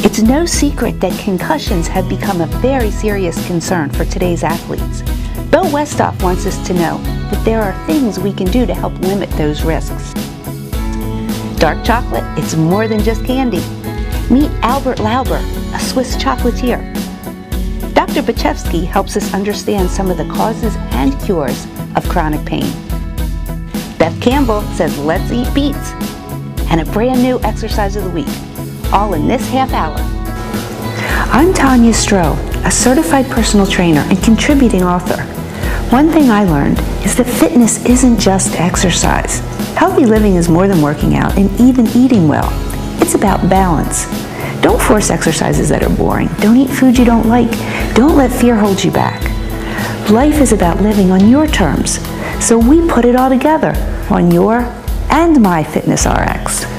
It's no secret that concussions have become a very serious concern for today's athletes. Beau Westhoff wants us to know that there are things we can do to help limit those risks. Dark chocolate, it's more than just candy. Meet Lauber, a Swiss chocolatier. Dr. Bachevsky helps us understand some of the causes and cures of chronic pain. Beth Campbell says let's eat beets, and a brand new exercise of the week, all in this half hour. I'm Tanya Stroh, a certified personal trainer and contributing author. One thing I learned is that fitness isn't just exercise. Healthy living is more than working out and even eating well. It's about balance. Don't force exercises that are boring. Don't eat food you don't like. Don't let fear hold you back. Life is about living on your terms, so we put it all together on your and my Fitness RX.